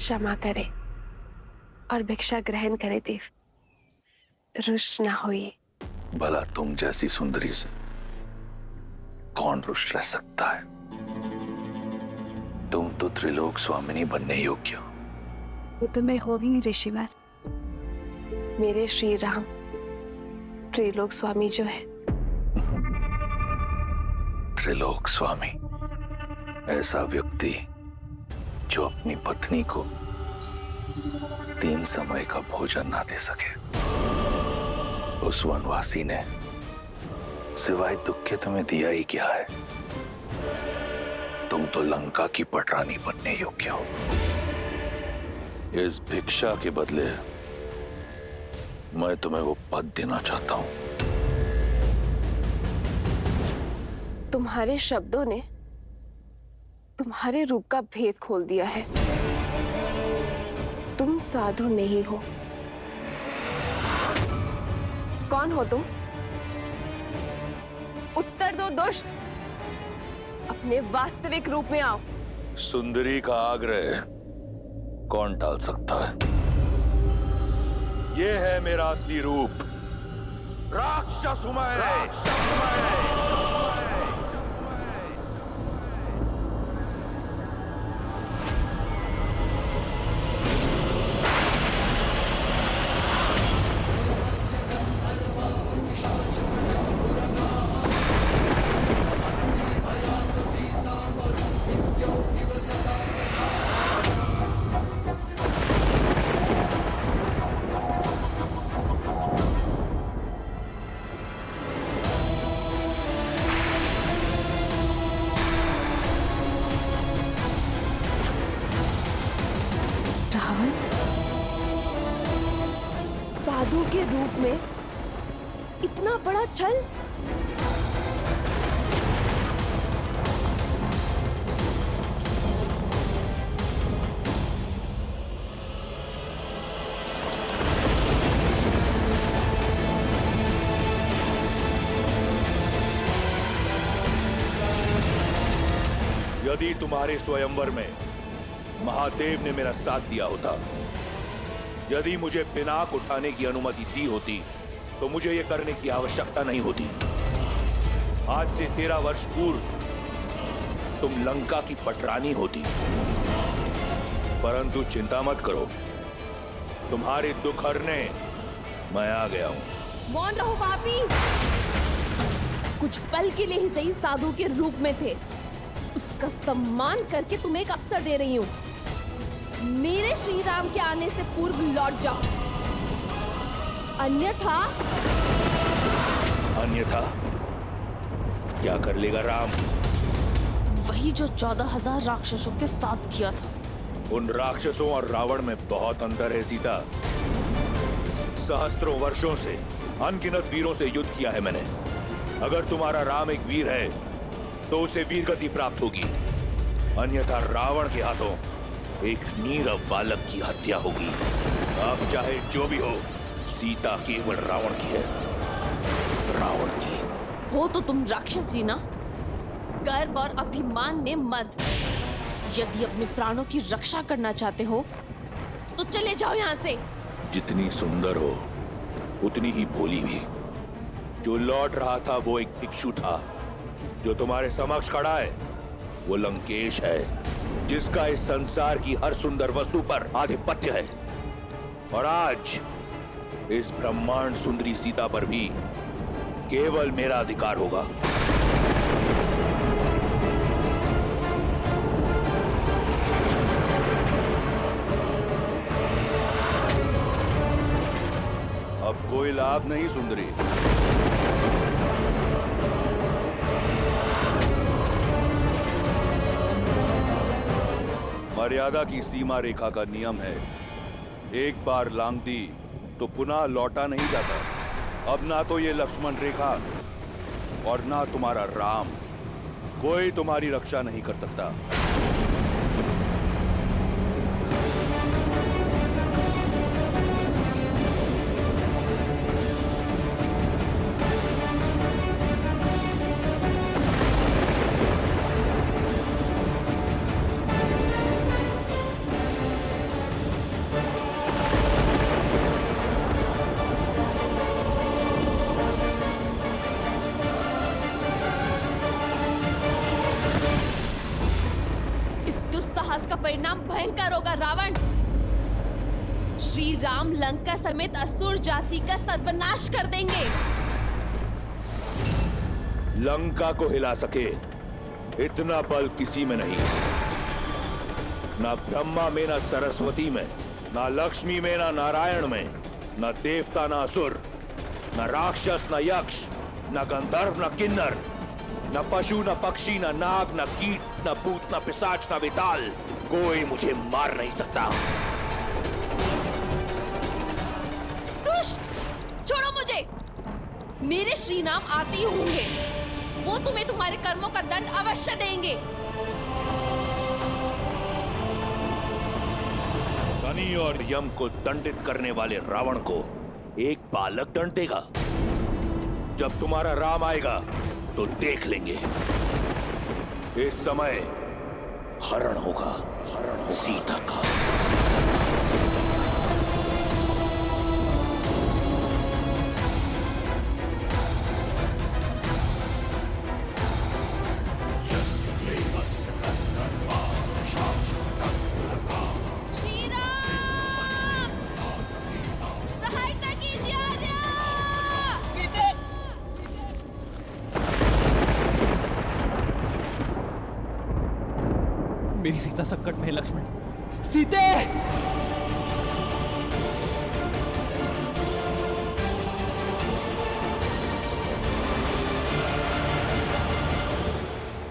क्षमा करे और भिक्षा ग्रहण करे देव, रुष्ट ना होइए। भला तुम जैसी सुंदरी से कौन रुष्ट रह सकता है? तुम तो त्रिलोक स्वामिनी बनने योग्य हो। वो तो मैं हो ही ऋषिवर। मेरे श्री राम त्रिलोक स्वामी जो है। त्रिलोक स्वामी ऐसा व्यक्ति जो अपनी पत्नी को 3 समय का भोजन ना दे सके। उस वनवासी ने सिवाय दुख के तुम्हें दिया ही क्या है? तुम तो लंका की पटरानी बनने योग्य हो। इस भिक्षा के बदले मैं तुम्हें वो पद देना चाहता हूं। तुम्हारे शब्दों ने तुम्हारे रूप का भेद खोल दिया है। तुम साधु नहीं हो। कौन हो तुम? उत्तर दो दुष्ट। अपने वास्तविक रूप में आओ। सुंदरी का आग्रह कौन टाल सकता है? ये है मेरा असली रूप। राक्षस हूं मैं। रावण साधु के रूप में इतना बड़ा छल। यदि तुम्हारे स्वयंवर में महादेव ने मेरा साथ दिया होता, यदि मुझे पिनाक उठाने की अनुमति दी होती, तो मुझे यह करने की आवश्यकता नहीं होती। आज से 13 वर्ष पूर्व तुम लंका की पटरानी होती। परंतु चिंता मत करो, तुम्हारे दुख हरने मैं आ गया हूं। मौन रहो पापी। कुछ पल के लिए ही सही साधु के रूप में थे, उसका सम्मान करके तुम्हें एक अवसर दे रही हूं। मेरे श्री राम के आने से पूर्व लौट जाओ, अन्यथा क्या कर लेगा राम? वही जो 14,000 राक्षसों के साथ किया था। उन राक्षसों और रावण में बहुत अंतर है सीता। सहस्त्रों वर्षों से अनगिनत वीरों से युद्ध किया है मैंने। अगर तुम्हारा राम एक वीर है तो उसे वीरगति प्राप्त होगी, अन्यथा रावण के हाथों एक नीरव बालक की हत्या होगी। अब चाहे जो भी हो, सीता केवल रावण की है, रावण की। हो तो तुम राक्षसी ना? गर्व और अभिमान में मत। यदि अपने प्राणों की रक्षा करना चाहते हो तो चले जाओ यहाँ से। जितनी सुंदर हो उतनी ही भोली भी। जो लौट रहा था वो एक भिक्षु था। जो तुम्हारे समक्ष खड़ा है वो लंकेश है, जिसका इस संसार की हर सुंदर वस्तु पर आधिपत्य है। और आज इस ब्रह्मांड सुंदरी सीता पर भी केवल मेरा अधिकार होगा। अब कोई लाभ नहीं सुंदरी। मर्यादा की सीमा रेखा का नियम है, एक बार लांघ दी तो पुनः लौटा नहीं जाता। अब ना तो ये लक्ष्मण रेखा और ना तुम्हारा राम, कोई तुम्हारी रक्षा नहीं कर सकता। साहस का परिणाम भयंकर होगा रावण। श्री राम लंका समेत असुर जाति का सर्वनाश कर देंगे। लंका को हिला सके इतना बल किसी में नहीं, ना ब्रह्मा में, ना सरस्वती में, ना लक्ष्मी में, ना नारायण में, ना देवता, ना असुर, ना राक्षस, ना यक्ष, ना गंधर्व, ना किन्नर, ना पशु, ना पक्षी, ना नाग, ना कीट, ना भूत, ना पिशाच, ना विताल, कोई मुझे मार नहीं सकता। दुष्ट, छोड़ो मुझे। मेरे श्री राम आते ही होंगे, वो तुम्हें तुम्हारे कर्मों का दंड अवश्य देंगे। शनि और यम को दंडित करने वाले रावण को एक बालक दंड देगा। जब तुम्हारा राम आएगा तो देख लेंगे। इस समय हरण होगा, सीता का। मेरी सीता संकट में है लक्ष्मण। सीते!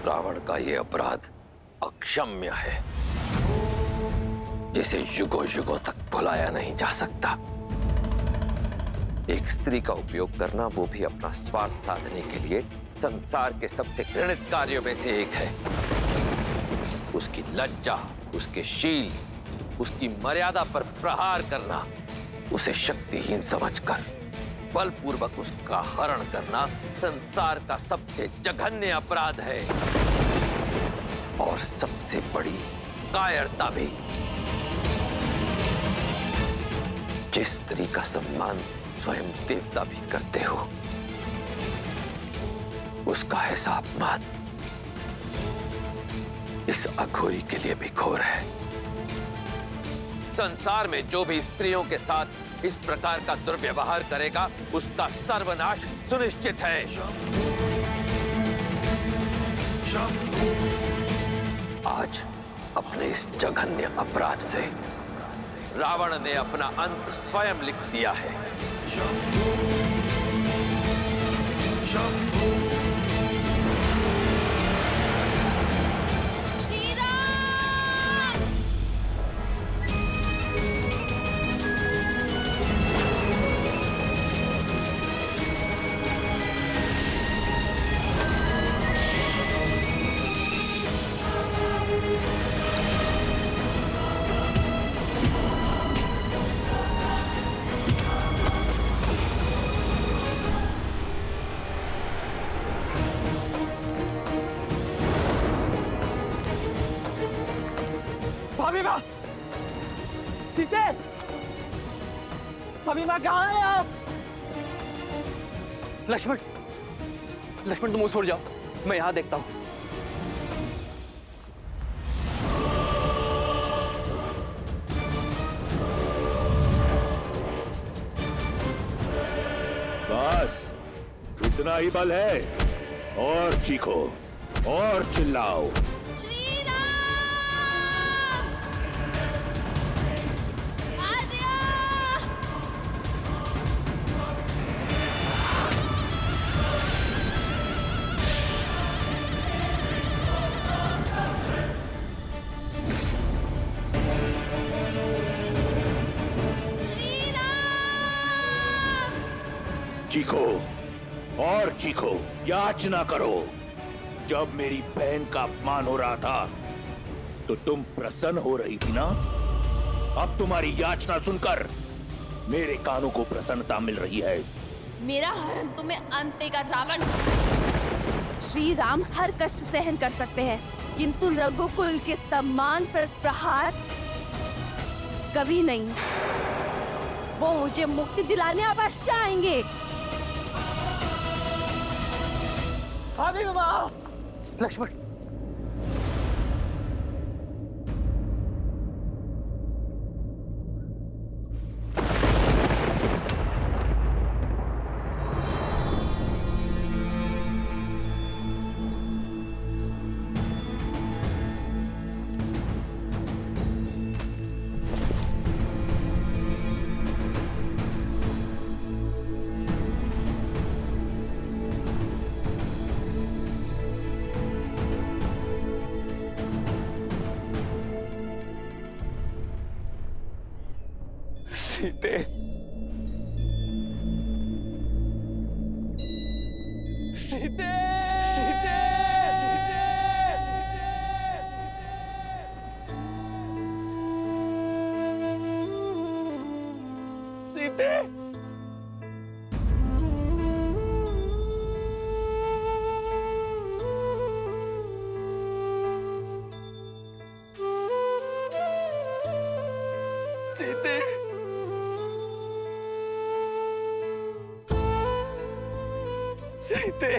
रावण का ये अपराध अक्षम्य है, जिसे युगों युगों तक भुलाया नहीं जा सकता। एक स्त्री का उपयोग करना, वो भी अपना स्वार्थ साधने के लिए, संसार के सबसे घृणित कार्यों में से एक है। उसकी लज्जा, उसके शील, उसकी मर्यादा पर प्रहार करना, उसे शक्तिहीन समझकर बलपूर्वक उसका हरण करना संसार का सबसे जघन्य अपराध है और सबसे बड़ी कायरता भी। जिस स्त्री का सम्मान स्वयं देवता भी करते हो, उसका ऐसा अपमान इस अघोरी के लिए भी घोर है। संसार में जो भी स्त्रियों के साथ इस प्रकार का दुर्व्यवहार करेगा, उसका सर्वनाश सुनिश्चित है। आज अपने इस जघन्य अपराध से रावण ने अपना अंत स्वयं लिख दिया है। भाभी माँ! सीते! भाभी माँ कहाँ हैं आप? लक्ष्मण! लक्ष्मण तुम उस ओर जाओ, मैं यहाँ देखता हूँ। बस इतना ही बल है, और चीखो और चिल्लाओ। चीखो और चीखो, याचना करो। जब मेरी बहन का अपमान हो रहा था तो तुम प्रसन्न हो रही थी ना? अब तुम्हारी याचना सुनकर मेरे कानों को प्रसन्नता मिल रही है। मेरा हरण तुम्हें अंत देगा रावण। श्री राम हर कष्ट सहन कर सकते हैं, किंतु रघुकुल के सम्मान पर प्रहार कभी नहीं। वो मुझे मुक्ति दिलाने अवश्य आएंगे। भाभी माँ! लक्ष्मण! सीते, सीते, सीते, सीते, सीते। सीते, सीते,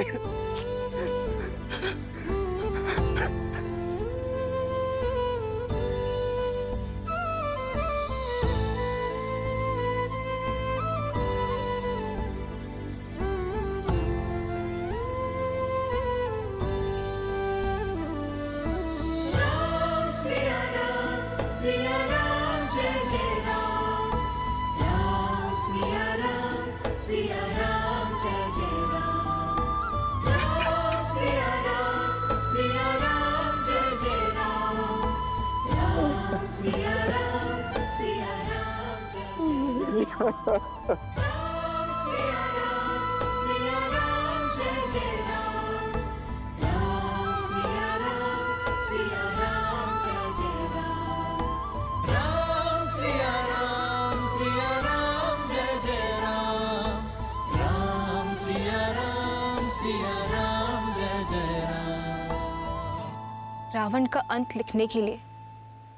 रावण का अंत लिखने के लिए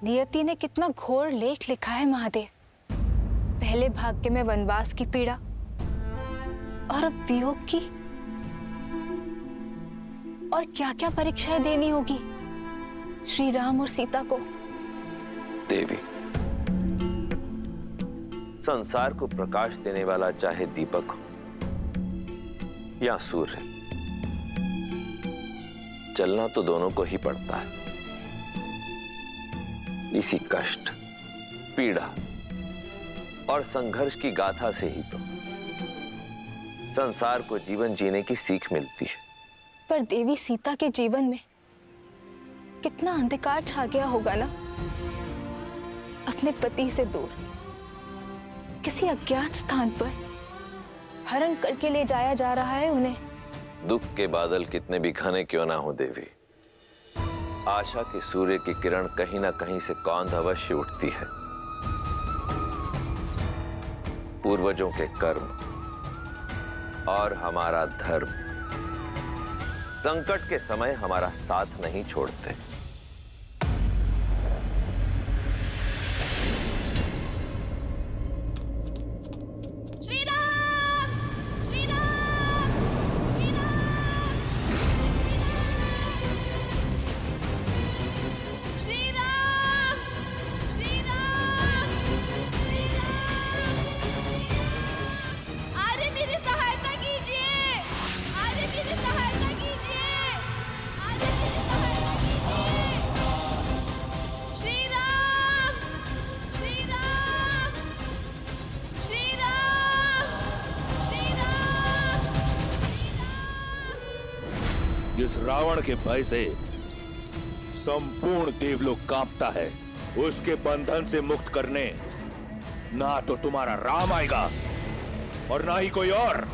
नियति ने कितना घोर लेख लिखा है महादेव। पहले भाग्य में वनवास की पीड़ा और अब वियोग की, और क्या क्या परीक्षाएं देनी होगी श्री राम और सीता को। देवी, संसार को प्रकाश देने वाला चाहे दीपक हो या सूर्य, चलना तो दोनों को ही पड़ता है। इसी कष्ट, पीड़ा और संघर्ष की गाथा से ही तो संसार को जीवन जीने की सीख मिलती है। पर देवी सीता के जीवन में कितना अंधकार छा गया होगा ना। अपने पति से दूर किसी अज्ञात स्थान पर हरण करके ले जाया जा रहा है उन्हें। दुख के बादल कितने भी घने क्यों ना हो देवी, आशा के सूर्य की किरण कहीं ना कहीं से कौंध अवश्य उठती है। पूर्वजों के कर्म और हमारा धर्म संकट के समय हमारा साथ नहीं छोड़ते। जिस रावण के भय से संपूर्ण देवलोक कांपता है, उसके बंधन से मुक्त करने ना तो तुम्हारा राम आएगा और ना ही कोई और।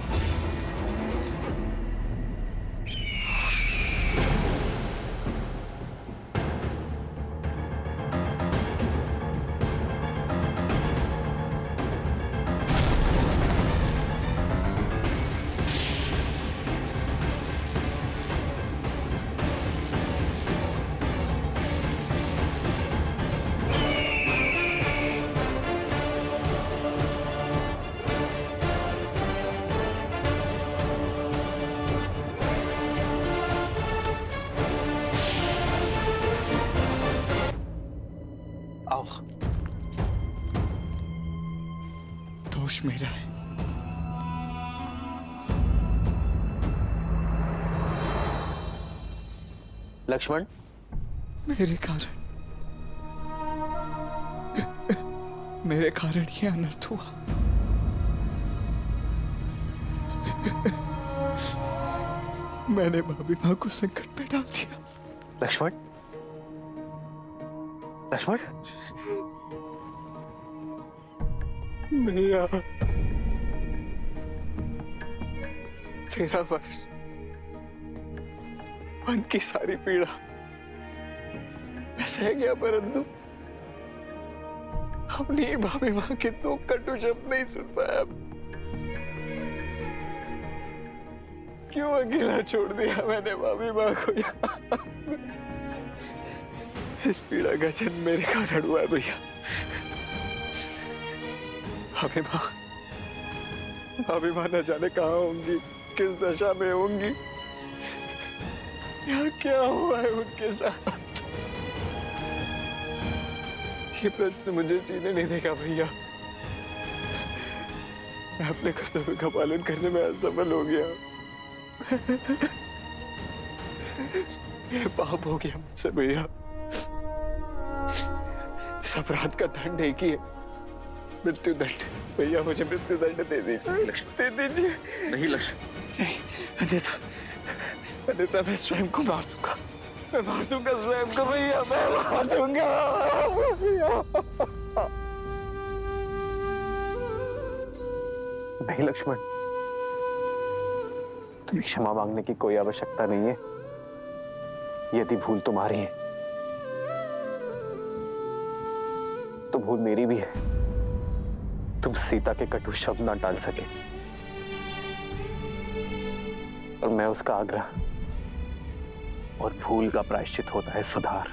दोष मेरा है। लक्ष्मण, मेरे कारण ये अनर्थ हुआ। मैंने भाभी मां को संकट में डाल दिया। लक्ष्मण, लक्ष्मण, भैया, तेरा वर्ष मन की सारी पीड़ा मैं सह गया, परंतु अपनी भाभी माँ के दो कटु शब्द नहीं सुन पाया। क्यों अकेला छोड़ दिया मैंने भाभी माँ को यहाँ? इस पीड़ा का जन्म मेरे कारण हुआ है भैया। भाभी माँ न जाने कहाँ होंगी, किस दशा में होंगी, यहाँ क्या हुआ है उनके साथ, ये प्रश्न मुझे जीने नहीं देगा भैया। मैं अपने कर्तव्य का पालन करने में असफल हो गया। ये पाप हो गया मुझसे भैया। इस अपराध का दंड एक ही है, मृत्यु दंड। भैया मुझे मृत्यु दंड दे दीजिए, दे दीजिए। नहीं लक्ष्मण, नहीं अन्यथा मैं स्वयं को मार दूंगा, मैं मार दूंगा स्वयं को भैया, मैं मार दूंगा नहीं लक्ष्मण, तुम्हें क्षमा मांगने की कोई आवश्यकता नहीं है। यदि भूल तुम्हारी है तो भूल मेरी भी है। तुम सीता के कटु शब्द ना टाल सके और मैं उसका आग्रह, और भूल का प्रायश्चित होता है सुधार।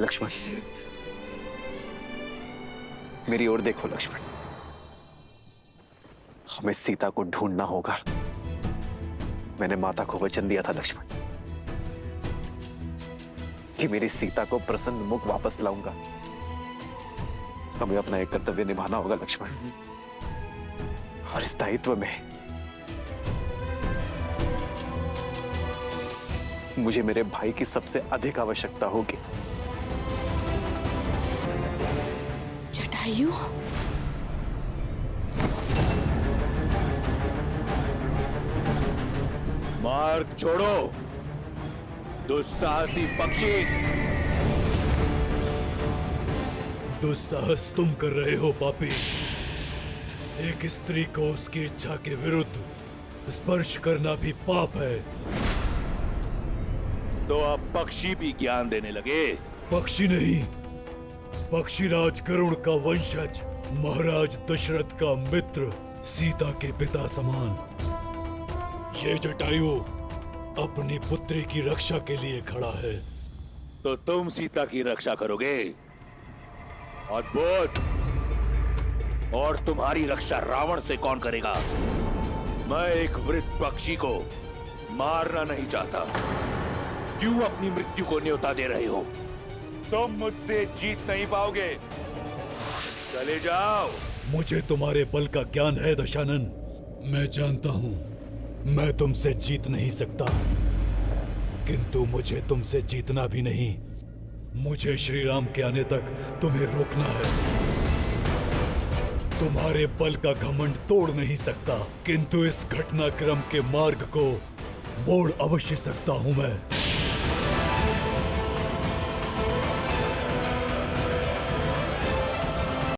लक्ष्मण, मेरी ओर देखो लक्ष्मण, हमें सीता को ढूंढना होगा। मैंने माता को वचन दिया था लक्ष्मण कि मेरी सीता को प्रसन्न मुख वापस लाऊंगा। हमें अपना एक कर्तव्य निभाना होगा लक्ष्मण, और इस दायित्व में मुझे मेरे भाई की सबसे अधिक आवश्यकता होगी। जटायु, मार्ग छोड़ो दुस्साहसी पक्षी। दुस्साहस तुम कर रहे हो पापी। एक स्त्री को उसकी इच्छा के विरुद्ध स्पर्श करना भी पाप है। तो अब पक्षी भी ज्ञान देने लगे। पक्षी नहीं, पक्षीराज गरुड़ का वंशज, महाराज दशरथ का मित्र, सीता के पिता समान। ये जटायु अपनी पुत्री की रक्षा के लिए खड़ा है। तो तुम सीता की रक्षा करोगे, अद्भुत। और तुम्हारी रक्षा रावण से कौन करेगा? मैं एक वृद्ध पक्षी को मारना नहीं चाहता। क्यों अपनी मृत्यु को न्योता दे रहे हो? तुम मुझसे जीत नहीं पाओगे, चले जाओ। मुझे तुम्हारे बल का ज्ञान है दशानन। मैं जानता हूं मैं तुमसे जीत नहीं सकता, किंतु मुझे तुमसे जीतना भी नहीं। मुझे श्री राम के आने तक तुम्हें रोकना है। तुम्हारे बल का घमंड तोड़ नहीं सकता, किंतु इस घटनाक्रम के मार्ग को मोड़ अवश्य सकता हूं मैं।